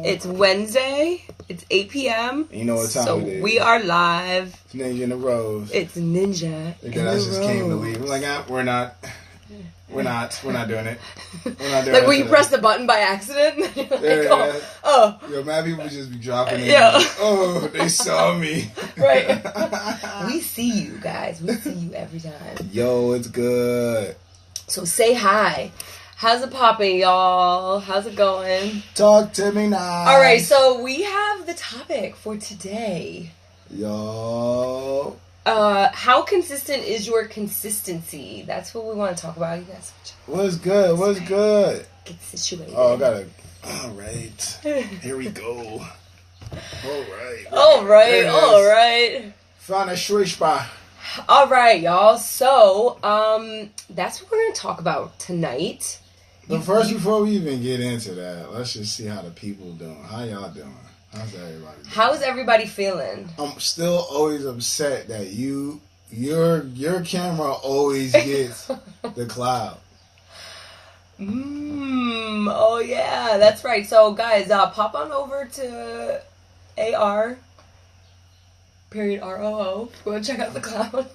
It's Wednesday. It's 8 p.m. You know what time it is. So we are live. It's Nenjah Rose. It's Nenjah I just came to leave. I'm like, we're not doing it. We're not doing it. Like when you press the button by accident. Like, oh. Yo, mad people just be dropping it. Yeah. Oh, they saw me. Right. We see you guys. We see you every time. Yo, it's good. So say hi. How's it popping, y'all? How's it going? Talk to me now. All right, so we have the topic for today. Yo. How consistent is your consistency? That's what we want to talk about. You guys. What's good? What's good? Get situated. Oh, I gotta. All right. Here we go. All right. Found a swish spot. All right, y'all. So, that's what we're gonna talk about tonight. But first, before we even get into that, let's just see how the people doing. How y'all doing? How's everybody doing? How's everybody feeling? I'm still always upset that your camera always gets the cloud. Oh yeah, that's right. So guys, pop on over to AR. ROO. Go and check out the cloud.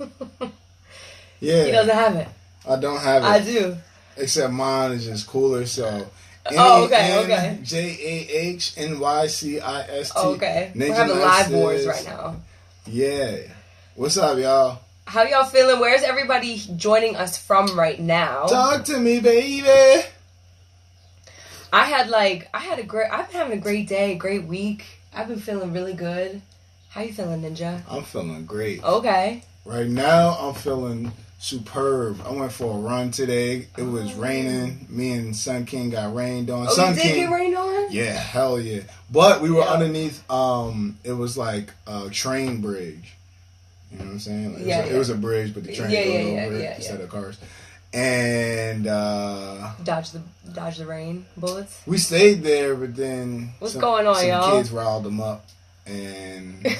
Yeah. He doesn't have it. I don't have it. I do. Except mine is just cooler, so. Okay. NenjahNycist. Okay. Nenjah We're having live Nycist. boards right now. Yeah. What's up, y'all? How y'all feeling? Where's everybody joining us from right now? Talk to me, baby. I've been having a great day, great week. I've been feeling really good. How you feeling, Nenjah? I'm feeling great. Okay. Right now, I'm feeling superb. I went for a run today. It was raining. Me and Sun King got rained on. Oh, you did get rained on? Yeah, hell yeah. But we were underneath, it was like a train bridge. You know what I'm saying? Like, it was a bridge, but the train goes over it instead of cars. And dodge the rain bullets. We stayed there, but then what's going on, y'all? Some kids riled them up, and you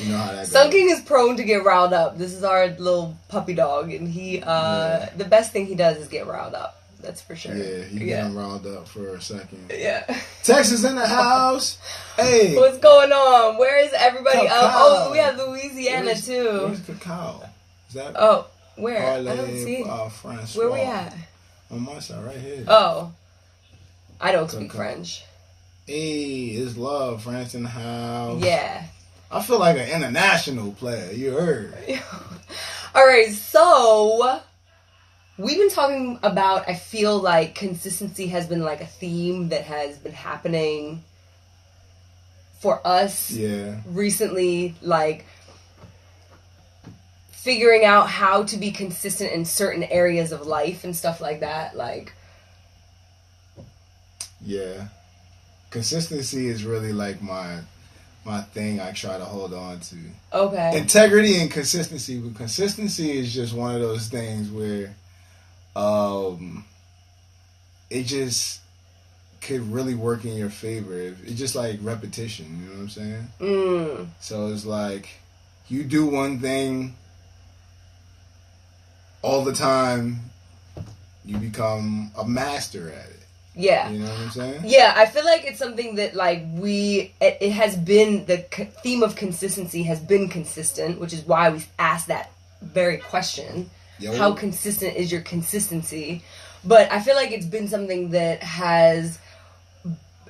know how that goes. Sun King is prone to get riled up. This is our little puppy dog, and he the best thing he does is get riled up. That's for sure. Yeah, he got riled up for a second. Yeah. Texas in the house. Hey. What's going on? Where is everybody? Cacao. We have Louisiana too. Where's Cacao? Is that? Oh, where? I don't see. Francois. Where we at? On my side, right here. Oh, I don't speak French. Hey, it's love, France in the house. Yeah. I feel like an international player. You heard. All right, so we've been talking about, I feel like consistency has been like a theme that has been happening for us recently, like figuring out how to be consistent in certain areas of life and stuff like that. Like, yeah, consistency is really like my thing I try to hold on to. Okay. Integrity and consistency, but consistency is just one of those things where it just could really work in your favor. It's just like repetition, you know what I'm saying? So it's like you do one thing all the time, you become a master at it. Yeah. You know what I'm saying? Yeah, I feel like it's something that, like, it has been, the theme of consistency has been consistent, which is why we asked that very question. Yo. How consistent is your consistency? But I feel like it's been something that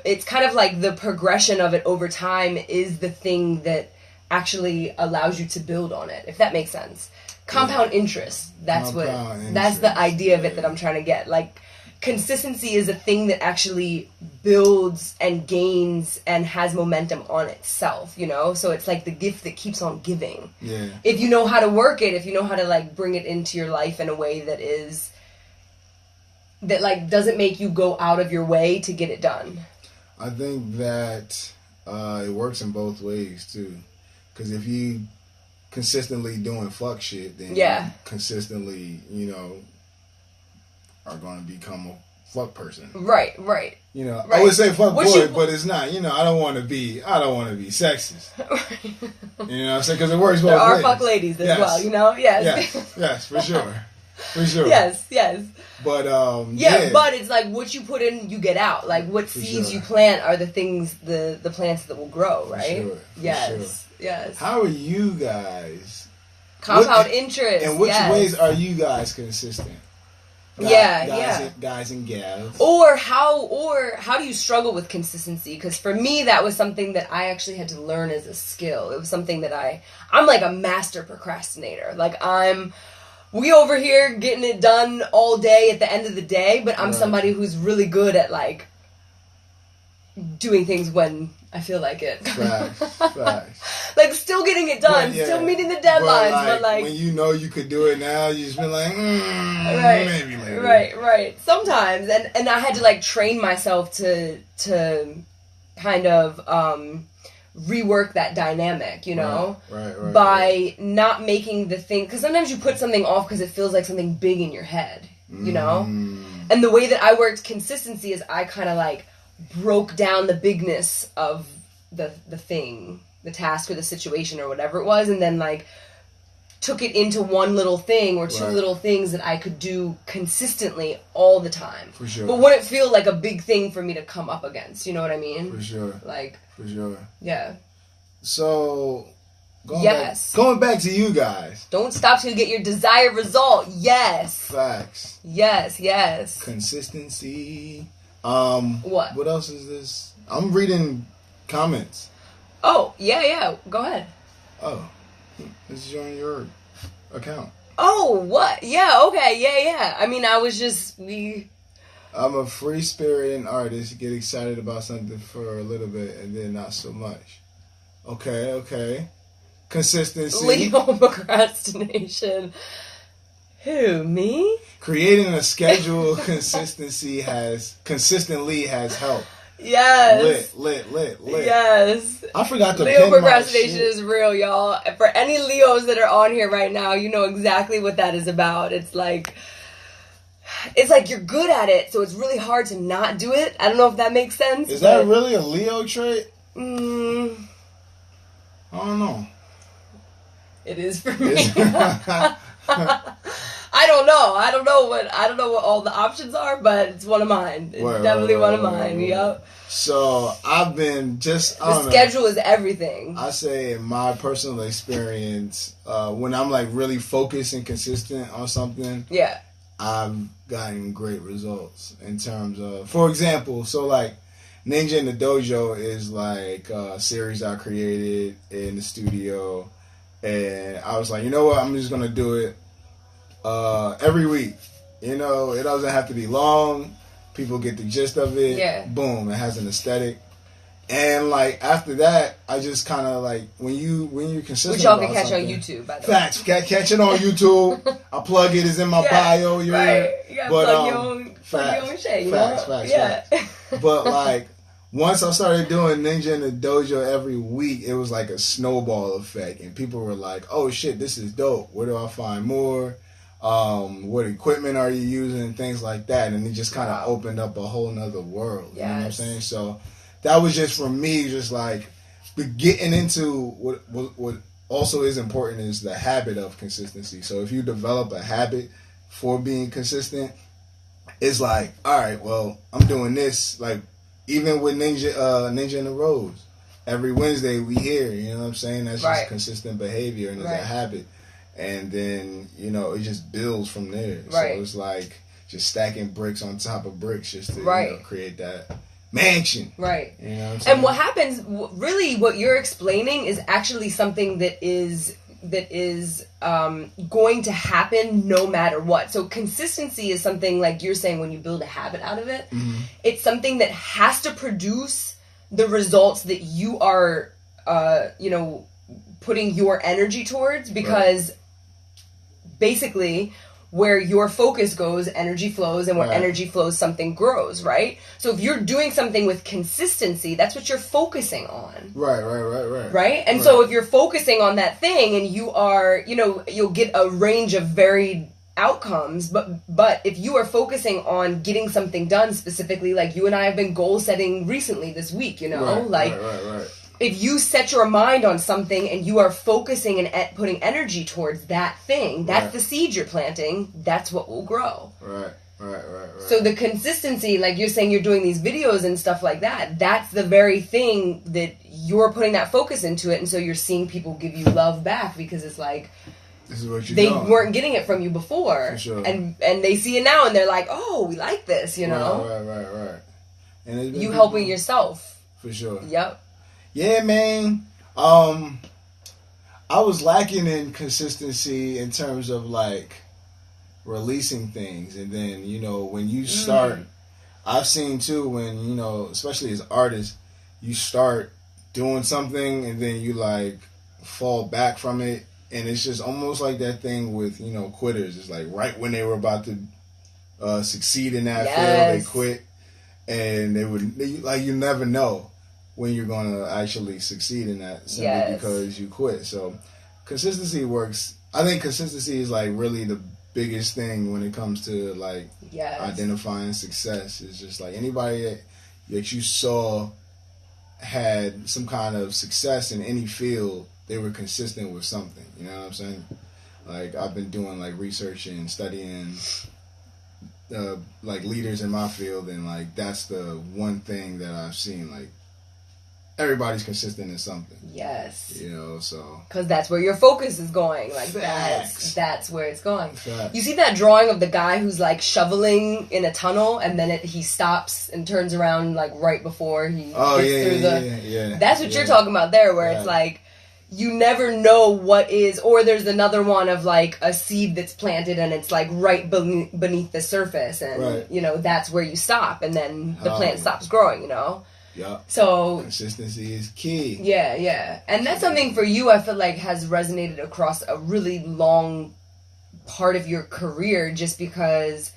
it's kind of like the progression of it over time is the thing that actually allows you to build on it, if that makes sense. Compound interest. That's the idea of it that I'm trying to get. Like, consistency is a thing that actually builds and gains and has momentum on itself, you know? So it's like the gift that keeps on giving. Yeah. If you know how to work it, if you know how to, like, bring it into your life in a way that like, doesn't make you go out of your way to get it done. I think that it works in both ways, too. Because if you consistently doing fuck shit, then you consistently, you know, are going to become a fuck person. Right. You know, I would say fuck boy, but it's not. You know, I don't want to be sexist. You know what I'm saying? Because it works both ways. There are fuck ladies as well, you know? Yes, for sure. For sure. Yes. But but it's like what you put in, you get out. Like what seeds you plant are the things, the plants that will grow, right? For sure. Yes. How are you guys? Compound interest. In which ways are you guys consistent? Guys and gals. Or how do you struggle with consistency? Because for me, that was something that I actually had to learn as a skill. It was something that I'm like a master procrastinator. Like we over here getting it done all day at the end of the day, but I'm somebody who's really good at like doing things when I feel like it. Facts. Like still getting it done, still meeting the deadlines, but like when you know you could do it now, you just been like, maybe later. Right. Sometimes, and I had to like train myself to kind of rework that dynamic, you know, by not making the thing, because sometimes you put something off because it feels like something big in your head, you know, and the way that I worked consistency is I kind of like broke down the bigness of the thing, the task or the situation or whatever it was, and then like took it into one little thing or two little things that I could do consistently all the time. For sure. But wouldn't feel like a big thing for me to come up against, you know what I mean? For sure. Like for sure. Yeah. So going back to you guys. Don't stop till you get your desired result. Yes. Facts. Yes. Consistency. What else is this? I'm reading comments. Oh, yeah. Go ahead. Oh. This is on your account. Oh, what? Yeah, okay, yeah. I mean, I'm a free spirit and artist. Get excited about something for a little bit and then not so much. Okay. Consistency. Leo procrastination. Who, me? Creating a schedule consistently has helped. Yes. Lit. Yes. I forgot to Leo procrastination is real, y'all. For any Leos that are on here right now, you know exactly what that is about. It's like you're good at it, so it's really hard to not do it. I don't know if that makes sense. Is that really a Leo trait? I don't know. It is for me. I don't know what all the options are, but it's one of mine. It's definitely one of mine. Yep. So I've been the schedule is everything. I say in my personal experience, when I'm like really focused and consistent on something, I've gotten great results in terms of, for example, so like Nenjah in the Dojo is like a series I created in the studio, and I was like, you know what, I'm just gonna do it every week. You know, it doesn't have to be long. People get the gist of it. Yeah. Boom, it has an aesthetic. And like after that, I just kind of like when you're consistent. Which y'all can catch on YouTube, by the way. Facts, catch it on YouTube. I plug it. It's in my bio. You gotta plug your own shit. You know? Facts. But like once I started doing Nenjah in the Dojo every week, it was like a snowball effect, and people were like, "Oh shit, this is dope. Where do I find more? What equipment are you using? Things like that." And it just kind of opened up a whole nother world. You know what I'm saying? So that was just for me, just like getting into what also is important is the habit of consistency. So if you develop a habit for being consistent, it's like, all right, well, I'm doing this. Like even with Nenjah Rose, every Wednesday we here. You know what I'm saying? That's just consistent behavior, and it's a habit. And then, you know, it just builds from there. So it's like just stacking bricks on top of bricks just to you know, create that mansion. Right. You know what I'm saying? And what happens, really what you're explaining is actually something that is going to happen no matter what. So consistency is something like you're saying when you build a habit out of it. Mm-hmm. It's something that has to produce the results that you are, you know, putting your energy towards, because basically where your focus goes, energy flows, and where energy flows, something grows, right? So if you're doing something with consistency, that's what you're focusing on. Right? And so if you're focusing on that thing and you are, you know, you'll get a range of varied outcomes, but if you are focusing on getting something done specifically, like you and I have been goal setting recently this week, you know, if you set your mind on something and you are focusing and putting energy towards that thing, that's the seed you're planting, that's what will grow. Right. So the consistency, like you're saying, you're doing these videos and stuff like that, that's the very thing that you're putting that focus into it, and so you're seeing people give you love back, because it's like, this is what they weren't getting it from you before. For sure. And they see it now and they're like, oh, we like this, you know? Right. And you helping yourself. For sure. Yep. Yeah, man. I was lacking in consistency in terms of like releasing things, and then, you know, when you start, I've seen too, when, you know, especially as artists, you start doing something and then you like fall back from it, and it's just almost like that thing with, you know, quitters. It's like right when they were about to succeed in that field, they quit, and you never know when you're going to actually succeed in that, simply because you quit. So consistency works. I think consistency is like really the biggest thing when it comes to like identifying success. It's just like anybody that you saw had some kind of success in any field, they were consistent with something. You know what I'm saying? Like, I've been doing like research and studying like leaders in my field, and like that's the one thing that I've seen, like everybody's consistent in something. Yes. You know, so. Because that's where your focus is going. Like, that's where it's going. Facts. You see that drawing of the guy who's, like, shoveling in a tunnel, and then he stops and turns around, like, right before he gets through the... That's what you're talking about there, where it's, like, you never know what is... Or there's another one of, like, a seed that's planted, and it's, like, right beneath the surface, and, you know, that's where you stop, and then the plant stops growing, you know? Yeah. So consistency is key. Yeah. And that's something for you, I feel like, has resonated across a really long part of your career, just because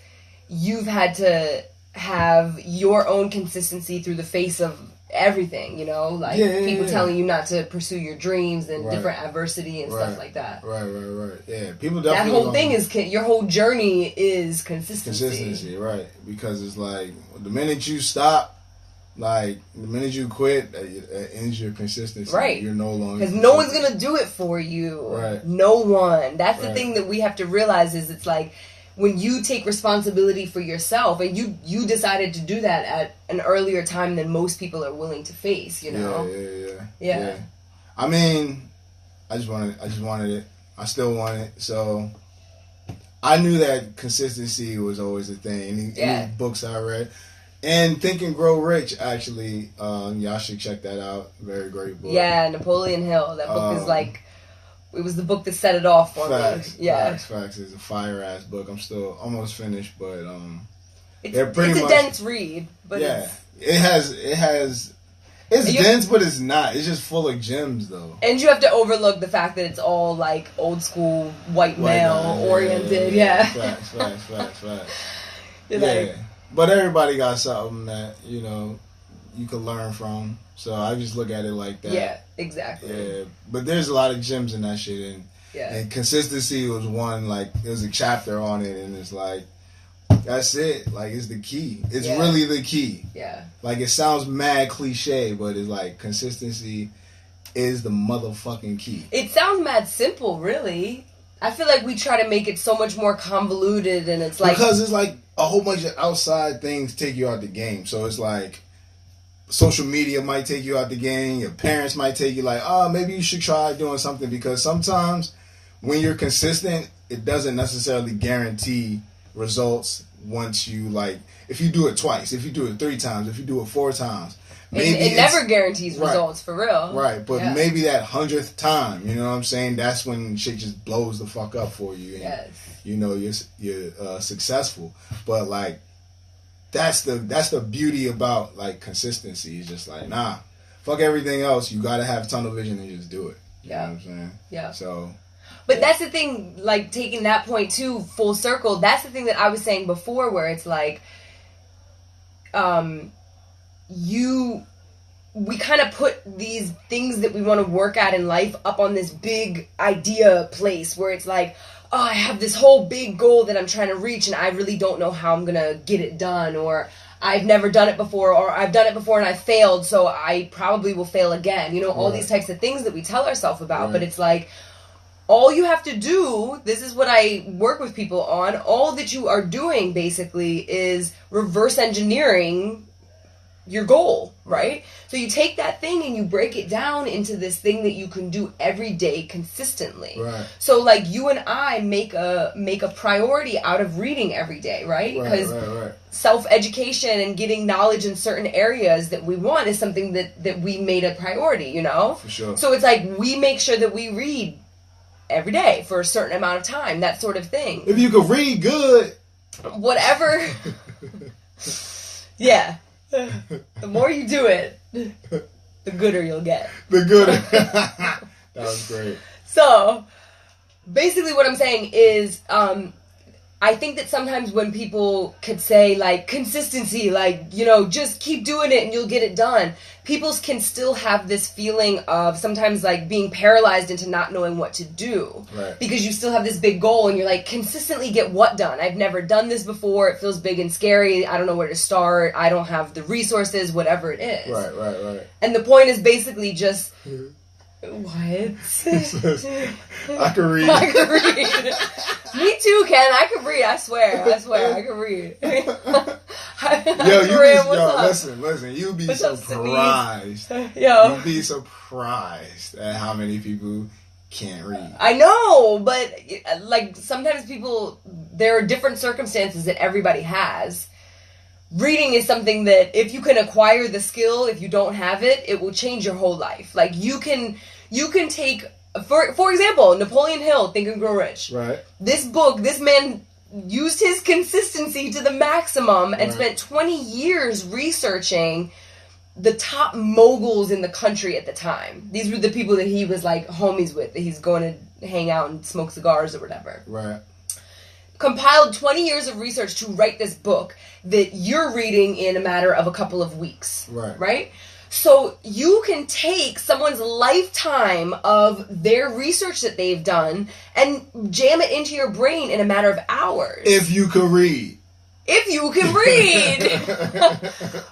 you've had to have your own consistency through the face of everything, you know? Like, people telling you not to pursue your dreams and different adversity and stuff like that. Right. Yeah, people definitely... That whole thing is... Your whole journey is consistency. Consistency, right. Because it's like, the minute you stop, like, the minute you quit, it ends your consistency. Right. You're no longer... Because no one's going to do it for you. Right. No one. That's the thing that we have to realize, is it's like, when you take responsibility for yourself, and you decided to do that at an earlier time than most people are willing to face, you know? Yeah. I mean, I just wanted it. I still want it. So, I knew that consistency was always a thing. Any books I read... And Think and Grow Rich, actually, y'all should check that out. Very great book. Yeah, Napoleon Hill. That book is like, it was the book that set it off for me. Yeah. Facts. It's a fire-ass book. I'm still almost finished, but it's a dense read. But it's dense, but it's not. It's just full of gems, though. And you have to overlook the fact that it's all, like, old school, white male-oriented. Yeah. Facts. Yeah. But everybody got something that, you know, you can learn from. So I just look at it like that. Yeah, exactly. Yeah. But there's a lot of gems in that shit. And consistency was one, like, there was a chapter on it, and it's like, that's it. Like, it's the key. It's really the key. Yeah. Like, it sounds mad cliche, but it's like, consistency is the motherfucking key. It sounds mad simple, really. I feel like we try to make it so much more convoluted, and it's like... Because it's like a whole bunch of outside things take you out the game. So it's like, social media might take you out the game. Your parents might take you like, maybe you should try doing something. Because sometimes when you're consistent, it doesn't necessarily guarantee results once you, like, if you do it twice, if you do it 3 times, if you do it 4 times. Maybe it never guarantees results, for real. Right, but maybe that 100th time, you know what I'm saying? That's when shit just blows the fuck up for you. And, you know, you're successful. But, like, that's the beauty about, like, consistency. It's just like, nah, fuck everything else. You gotta have tunnel vision and just do it. You know what I'm saying? Yeah. So... But that's the thing, like, taking that point, too, full circle, that's the thing that I was saying before, where it's like, we kind of put these things that we want to work at in life up on this big idea place where it's like, oh, I have this whole big goal that I'm trying to reach and I really don't know how I'm going to get it done, or I've never done it before, or I've done it before and I failed, so I probably will fail again. You know, all these types of things that we tell ourselves about, but it's like, all you have to do, this is what I work with people on, all that you are doing basically is reverse engineering your goal, right? So you take that thing and you break it down into this thing that you can do every day consistently. Right. So like you and I make a priority out of reading every day, right? Because self-education and getting knowledge in certain areas that we want is something that we made a priority, you know? For sure. So it's like we make sure that we read every day for a certain amount of time, that sort of thing. If you could read good. Whatever. Yeah. The more you do it, the gooder you'll get. The gooder. That was great. So, basically what I'm saying is, I think that sometimes when people could say, like, consistency, like, you know, just keep doing it and you'll get it done, people can still have this feeling of sometimes, like, being paralyzed into not knowing what to do. Right. Because you still have this big goal and you're like, consistently get what done? I've never done this before. It feels big and scary. I don't know where to start. I don't have the resources, whatever it is. Right. And the point is basically just... What? I can read. I can read. Me too, Ken. I can read. I swear. I can read. Listen. You'd be surprised. Yo. You'd be surprised at how many people can't read. I know, but like sometimes there are different circumstances that everybody has. Reading is something that if you can acquire the skill, if you don't have it, it will change your whole life. Like you can take, for example, Napoleon Hill, Think and Grow Rich. Right. This book, this man used his consistency to the maximum and spent 20 years researching the top moguls in the country at the time. These were the people that he was like homies with, that he's going to hang out and smoke cigars or whatever. Right. Compiled 20 years of research to write this book that you're reading in a matter of a couple of weeks. Right? So you can take someone's lifetime of their research that they've done and jam it into your brain in a matter of hours. If you can read. If you can read.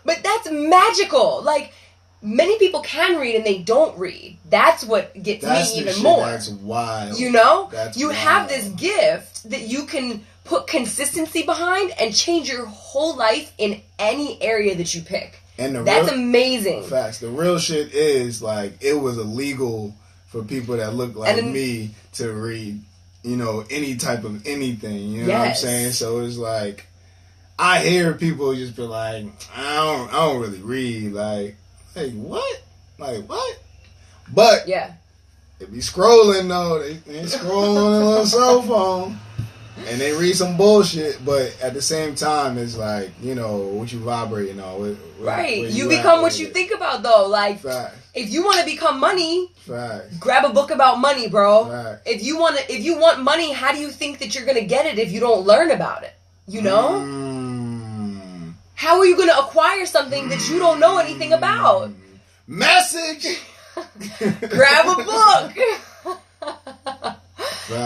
But that's magical. Like, many people can read and they don't read. That's what gets me even more. That's wild. You know? You have this gift that you can put consistency behind and change your whole life in any area that you pick. And that's amazing. Facts. The real shit is, like, it was illegal for people that look like me to read, you know, any type of anything. You know what I'm saying? So it's like, I hear people just be like, I don't really read. Like what? But they be scrolling though. They scrolling on their little cell phone and they read some bullshit. But at the same time, it's like, you know, what you vibrating on. Right. You become what you think about though. Like, if you want to become money, grab a book about money, bro. If you want money, how do you think that you're gonna get it if you don't learn about it? You know? How are you going to acquire something that you don't know anything about? Message! Grab a book!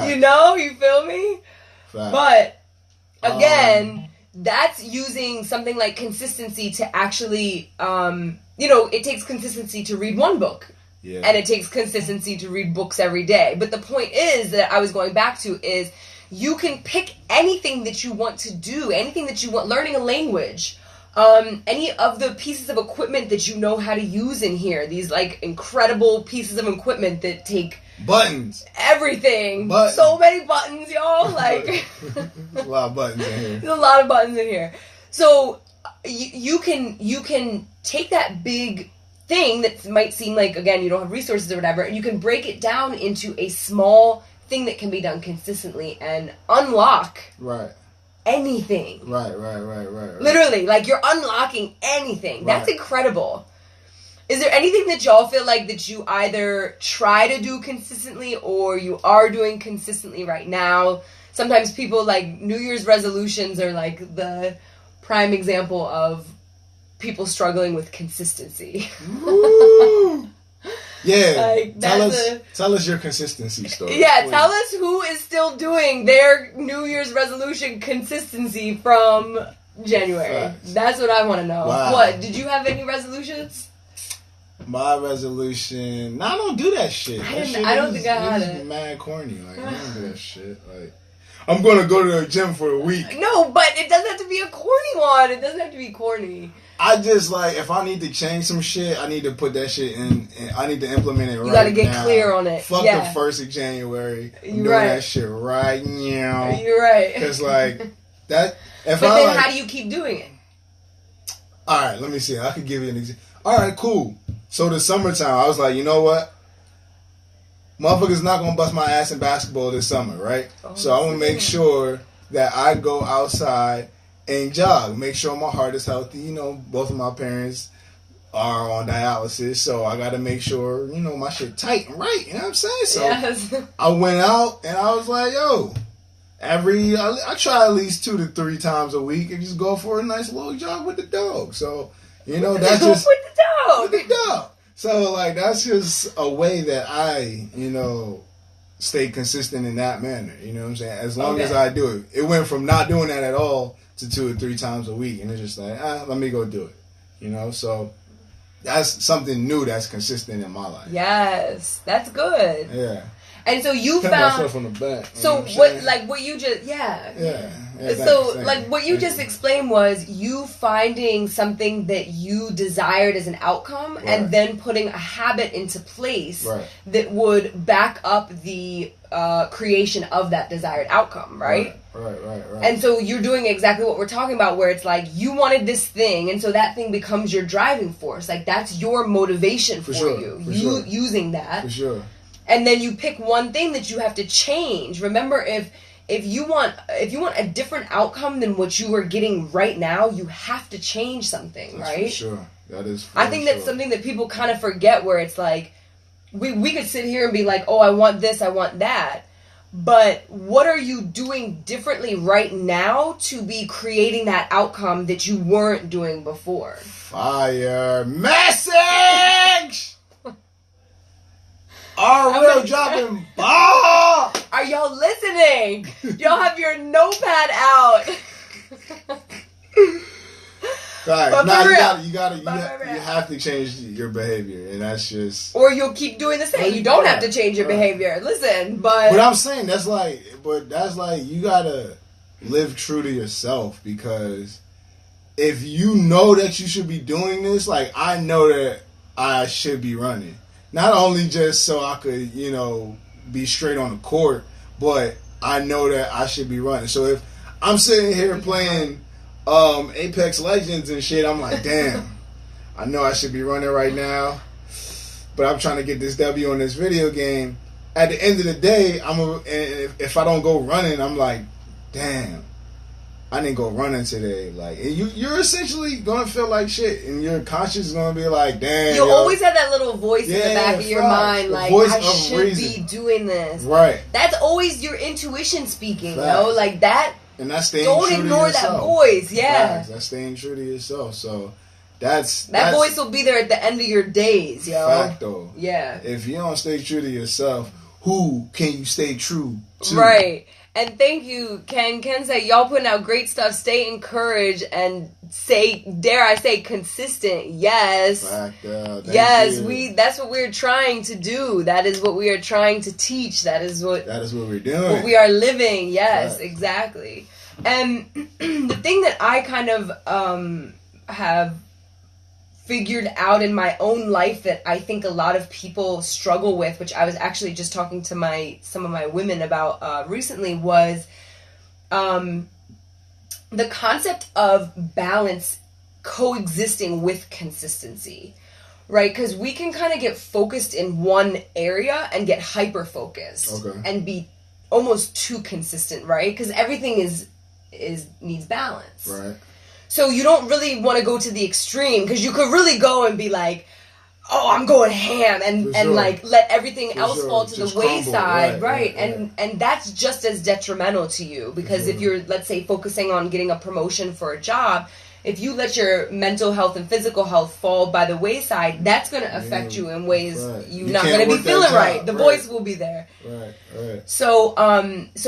You know? You feel me? But, again, that's using something like consistency to actually, you know, it takes consistency to read one book. Yeah. And it takes consistency to read books every day. But the point is that I was going back to is you can pick anything that you want to do, anything that you want, learning a language, any of the pieces of equipment that you know how to use in here, these like incredible pieces of equipment that take buttons, everything, so many buttons, y'all, like there's a lot of buttons in here. There's a lot of buttons in here. So you can take that big thing that might seem like, again, you don't have resources or whatever, and you can break it down into a small thing that can be done consistently and unlock anything. Right. Literally, like you're unlocking anything. That's incredible. Is there anything that y'all feel like that you either try to do consistently or you are doing consistently right now? Sometimes people, like, New Year's resolutions are like the prime example of people struggling with consistency. Yeah, like, tell us your consistency story. Yeah, please. Tell us who is still doing their New Year's resolution consistency from January. Facts. That's what I want to know. Wow. What? Did you have any resolutions? My resolution. I don't do that shit. I don't think I had it. Mad corny. Like I don't do that shit. Like I'm gonna go to the gym for a week. No, but it doesn't have to be a corny one. It doesn't have to be corny. I just like if I need to change some shit, I need to put that shit in. And I need to implement it. You gotta get clear on it. Fuck the 1st of January. I'm doing that shit right now. You're right. Because like that. But then how do you keep doing it? All right, let me see. I could give you an example. All right, cool. So the summertime, I was like, you know what? Motherfuckers not gonna bust my ass in basketball this summer, right? So I'm gonna make sure that I go outside and jog. Make sure my heart is healthy. You know, both of my parents are on dialysis, so I gotta make sure, you know, my shit tight and right. You know what I'm saying? So yes. I went out and I was like, yo, I try at least 2 to 3 times a week and just go for a nice little jog with the dog. So, you know, that's just with the dog. With the dog. So, like, that's just a way that I, you know, stay consistent in that manner. You know what I'm saying? As long as I do it. It went from not doing that at all to 2 or 3 times a week. And it's just like, let me go do it. You know? So, that's something new that's consistent in my life. Yes. That's good. Yeah. And so you Pat found myself on the back. So what you just yeah so like what you just explained was you finding something that you desired as an outcome and then putting a habit into place that would back up the creation of that desired outcome, right? Right. And so you're doing exactly what we're talking about, where it's like you wanted this thing, and so that thing becomes your driving force. Like that's your motivation for you. Using that. For sure. And then you pick one thing that you have to change. Remember, if you want a different outcome than what you are getting right now, you have to change something, right? For sure. That is. I think that's something that people kind of forget. Where it's like, we could sit here and be like, oh, I want this, I want that. But what are you doing differently right now to be creating that outcome that you weren't doing before? Fire message! Real dropping ball. Are y'all listening? Y'all have your notepad out. Right. You have to change your behavior, and that's just. Or you'll keep doing the same. You don't have to change your behavior. Listen, but I'm saying that's like you gotta live true to yourself, because if you know that you should be doing this, like I know that I should be running. Not only just so I could, you know, be straight on the court, but I know that I should be running. So if I'm sitting here playing Apex Legends and shit, I'm like, damn, I know I should be running right now, but I'm trying to get this W on this video game. At the end of the day, if I don't go running, I'm like, damn, I didn't go running today. Like, you're essentially gonna feel like shit, and your conscience is gonna be like, damn. You always have that little voice in the back of your mind, like, I should be doing this. Right. That's always your intuition speaking, yo. Like that. And that's staying true to yourself. Don't ignore that voice. Yeah. Facts. That's staying true to yourself. So that voice will be there at the end of your days, yo. Fact though. Yeah. If you don't stay true to yourself, who can you stay true to? Right. And thank you, Ken. Ken said, y'all putting out great stuff. Stay encouraged and dare I say, consistent. Yes. Yes, that's what we're trying to do. That is what we are trying to teach. That is what we're doing. What we are living. Yes, exactly. And the thing that I kind of have figured out in my own life that I think a lot of people struggle with, which I was actually just talking to some of my women about recently, was the concept of balance coexisting with consistency, right? Because we can kind of get focused in one area and get hyper focused and be almost too consistent, right? Because everything needs balance, right? So you don't really want to go to the extreme, because you could really go and be like, oh, I'm going ham and like let everything else fall to the wayside, right? And that's just as detrimental to you, because if you're, let's say, focusing on getting a promotion for a job, if you let your mental health and physical health fall by the wayside, that's going to affect you in ways you're not going to be feeling right. The voice will be there. Right. So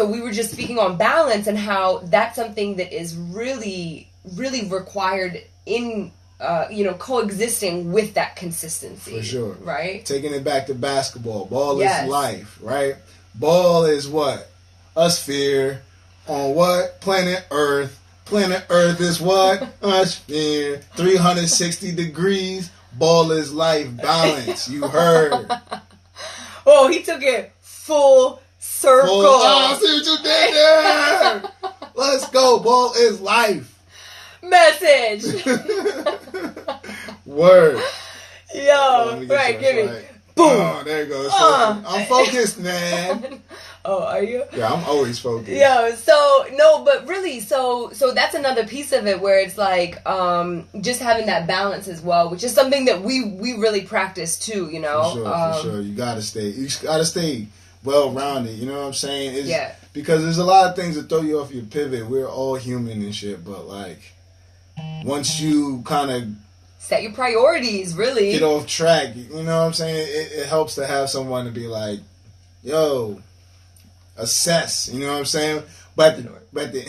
we were just speaking on balance and how that's something that is really really required in, coexisting with that consistency. For sure. Right? Taking it back to basketball. Ball is life, right? Ball is what? A sphere on what? Planet Earth. Planet Earth is what? A sphere. 360 degrees. Ball is life. Balance. You heard. Oh, he took it full circle. Oh, see what you did there. Let's go. Ball is life. Message. Word. Yo, right, give me. Right. Boom. Oh, there you go. I'm focused, man. Oh, are you? Yeah, I'm always focused. Yeah, so, no, but really, so that's another piece of it where it's like, just having that balance as well, which is something that we really practice too, you know? For sure. You gotta stay well-rounded, you know what I'm saying? Yeah. Because there's a lot of things that throw you off your pivot. We're all human and shit, but like, once you kind of set your priorities, really. Get off track, you know what I'm saying? It helps to have someone to be like, yo, assess, you know what I'm saying? But at the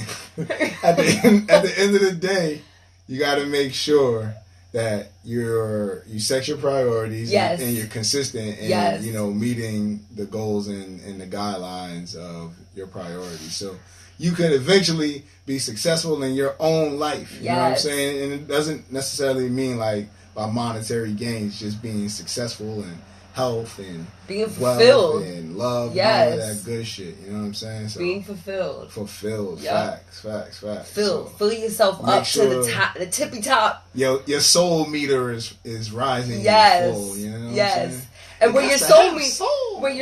end of the day, you got to make sure that you set your priorities and you're consistent in meeting the goals and the guidelines of your priorities. So you could eventually be successful in your own life. You know what I'm saying? And it doesn't necessarily mean like by monetary gains, just being successful and health and being fulfilled and love and all of that good shit. You know what I'm saying? So being fulfilled. Facts. Fill yourself up to the top, the tippy top. Your soul meter is rising. Full, you know what I'm saying? And when your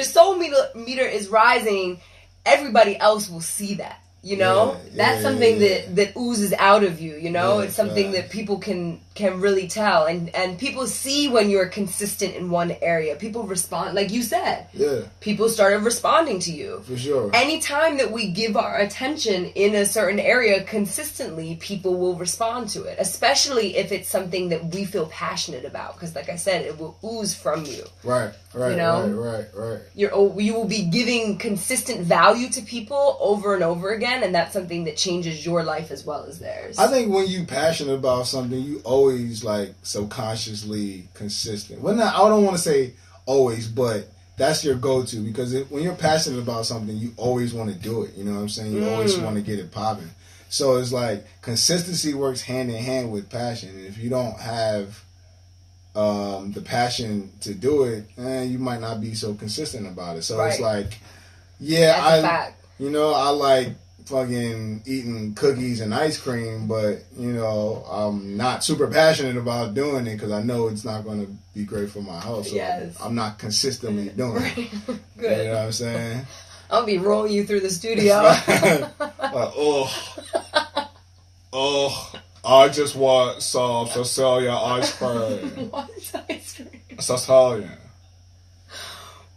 soul meter is rising, everybody else will see that. You know, that's something that oozes out of you. You know, it's something that people can really tell, and people see when you're consistent in one area. People respond, like you said. Yeah. People started responding to you. For sure. Anytime that we give our attention in a certain area consistently, people will respond to it. Especially if it's something that we feel passionate about, because, like I said, it will ooze from you. Right. You know? Right. You will be giving consistent value to people over and over again. And that's something that changes your life as well as theirs. I think when you're passionate about something, you always like subconsciously consistent. Well, I don't want to say always, but that's your go-to because when you're passionate about something, you always want to do it. You know what I'm saying? You always want to get it popping. So it's like consistency works hand in hand with passion. And if you don't have the passion to do it, you might not be so consistent about it. So it's like, that's a fact. You know, I like fucking eating cookies and ice cream, but you know I'm not super passionate about doing it because I know it's not going to be great for my health. So I'm not consistently doing it. Good. You know what I'm saying? I'll be rolling you through the studio. I just want some Sicilian ice cream. What is ice cream? Sicilian.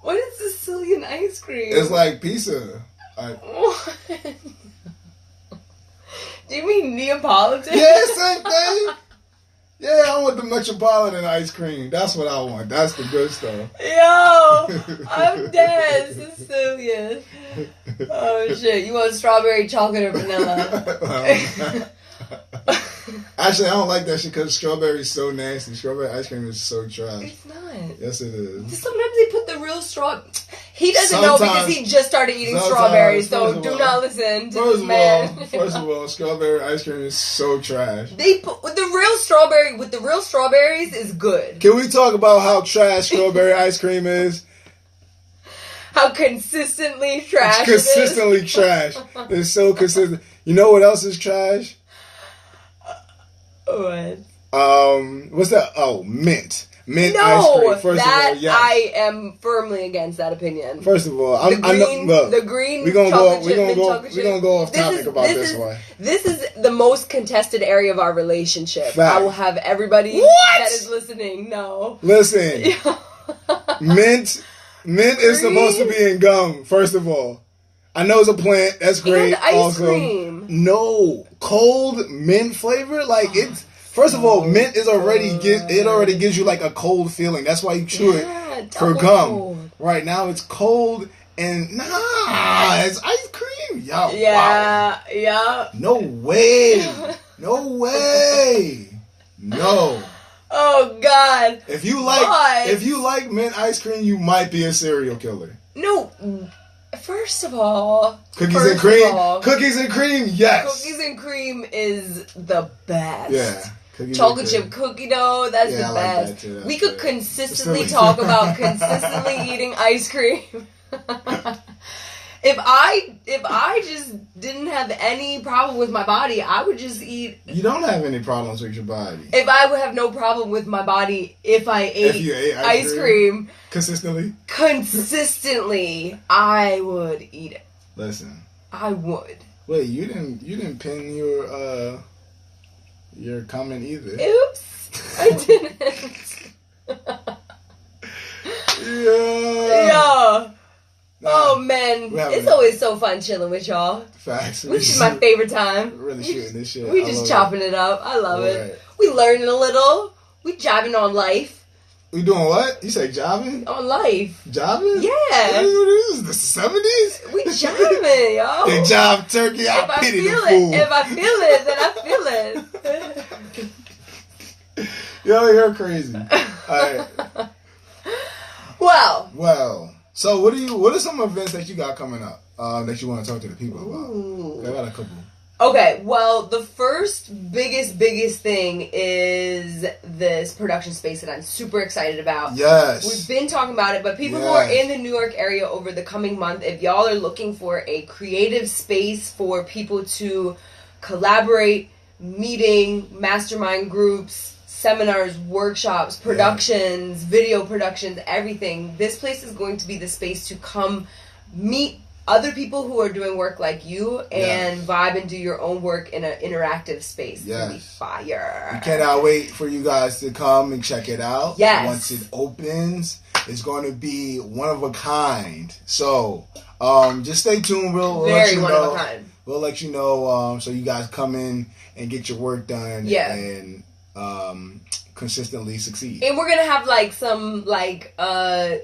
What is Sicilian ice cream? It's like pizza. What? Do you mean Neapolitan? Yeah, same thing. Yeah, I want the Metropolitan ice cream. That's what I want. That's the good stuff. Yo, I'm dead. Sicilian. Oh shit! You want strawberry, chocolate, or vanilla? Actually, I don't like that shit because strawberry is so nasty. Strawberry ice cream is so trash. It's not. Yes, it is. Sometimes they put the real straw. He doesn't know because he just started eating strawberries, so do not listen to this man. First of all, strawberry ice cream is so trash. They put the real strawberries is good. Can we talk about how trash strawberry ice cream is? How consistently trash it is? Consistently trash. It's so consistent. You know what else is trash? What? What's that? Oh, mint. Mint ice cream. First of all, yes. I am firmly against that opinion. First of all, the green we're gonna go off topic about this one. This is the most contested area of our relationship. Fact. I will have everybody that is listening know. Listen, mint is supposed to be in gum. First of all, I know it's a plant. That's great. And ice cream. No, cold mint flavor, like it's. First of all, mint is already gives you like a cold feeling. That's why you chew it for gum. Cold. Right now it's cold and it's ice cream. Yo, yeah, wow. Yeah. No way. No way. No. Oh God. If you like mint ice cream, you might be a serial killer. No. First of all, cookies and cream. Yes. Cookies and cream is the best. Yeah. Chocolate chip cookie dough, that's the best. Like that we could consistently talk about consistently eating ice cream. If I just didn't have any problem with my body, I would just eat. You don't have any problems with your body. If I would have no problem with my body if I ate ice cream consistently, I would eat it. Listen, I would. Wait, you didn't pin your comment either. Oops, I didn't. Yeah. Oh man, it's always so fun chilling with y'all. Facts. This is my favorite time. Really shooting this shit. We just chopping it up. I love it. We learning a little. We jiving on life. We doing what? You say jiving? On life. Jiving? Yeah. This is the 70s? We jiving, yo. They jive turkey. I pity the fool. If I feel it, then I feel it. Yo, you're crazy. All right. Well. So what are some events that you got coming up that you want to talk to the people about? I got a couple. Okay, well, the first biggest thing is this production space that I'm super excited about. Yes. We've been talking about it, but people who are in the New York area over the coming month, if y'all are looking for a creative space for people to collaborate, meeting, mastermind groups, seminars, workshops, productions, video productions, everything. This place is going to be the space to come meet other people who are doing work like you and vibe and do your own work in an interactive space. It's gonna be fire. We cannot wait for you guys to come and check it out. Yes. Once it opens, it's going to be one of a kind. So, just stay tuned. We'll let you know. Very one of a kind. We'll let you know so you guys come in and get your work done. Yeah. And consistently succeed. And we're gonna have some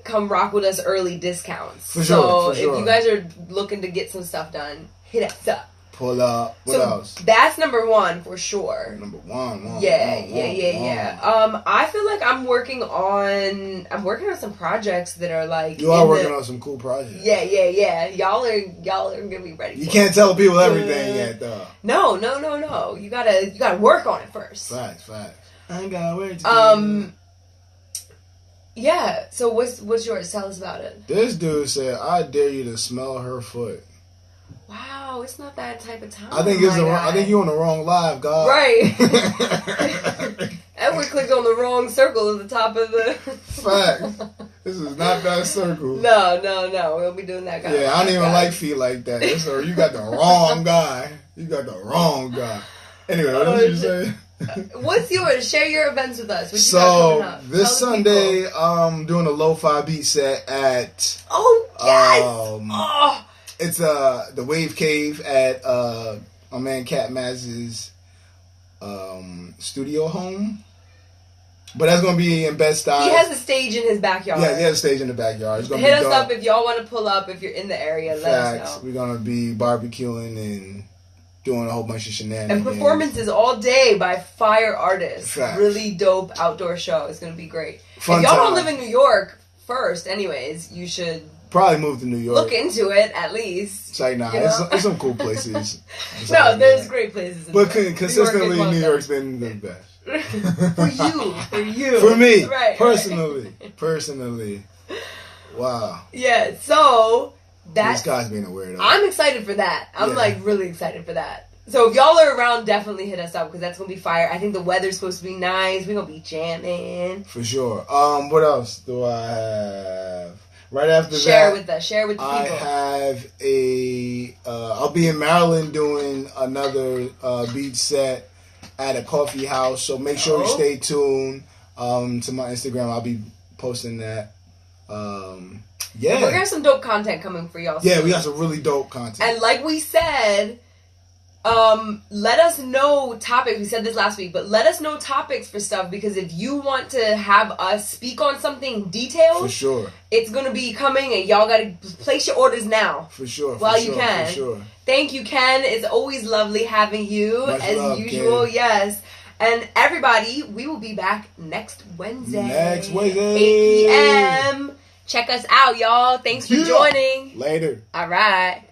come rock with us early discounts. For sure. If you guys are looking to get some stuff done, hit us up. Pull up. What else? That's number one for sure. Number one. Yeah. I feel like I'm working on some projects that are You are working on some cool projects. Yeah. Y'all are gonna be ready. You can't tell people everything yet, though. No. You gotta work on it first. Facts. I ain't gotta wait to yeah. So what's yours? Tell us about it. This dude said, "I dare you to smell her foot." Wow, it's not that type of time. I think you're on the wrong live, God. Right. Edward clicked on the wrong circle at the top of the. Fact. This is not that circle. No. We'll be doing that guy. Yeah, I don't even like feet like that. You got the wrong guy. Anyway, what did you say? What's yours? Share your events with us. So this Sunday, doing a lo-fi beat set at. Oh yes. It's the Wave Cave at my man Cat Maz's studio home. But that's gonna be in Bed-Stuy. He has a stage in his backyard. Yeah, he has a stage in the backyard. It's gonna hit us up if y'all want to pull up. If you're in the area, let us know. We're gonna be barbecuing and doing a whole bunch of shenanigans. And performances all day by fire artists. Facts. Really dope outdoor show. It's going to be great. Fun if y'all don't live in New York first, anyways, you should probably move to New York. Look into it, at least. It's like, there's some cool places. There's great places. But consistently, New York's been the best. For you. For me. Right. Personally. Wow. Yeah, so... This guy's being a weirdo. I'm excited for that. I'm really excited for that. So if y'all are around, definitely hit us up because that's gonna be fire. I think the weather's supposed to be nice. We're gonna be jamming. For sure. What else do I have? Right after share with the people. I have I'll be in Maryland doing another beat set at a coffee house. So make sure you stay tuned to my Instagram. I'll be posting that. Yeah. We're going to have some dope content coming for y'all. Yeah, we got some really dope content. And like we said, let us know topics. We said this last week, but let us know topics for stuff because if you want to have us speak on something detailed, for sure, it's going to be coming and y'all got to place your orders now. For sure. While you can. For sure. Thank you, Ken. It's always lovely having you, Much as love, usual. Ken. Yes. And everybody, we will be back next Wednesday. 8 p.m. Check us out, y'all. Thanks for joining. Later. All right.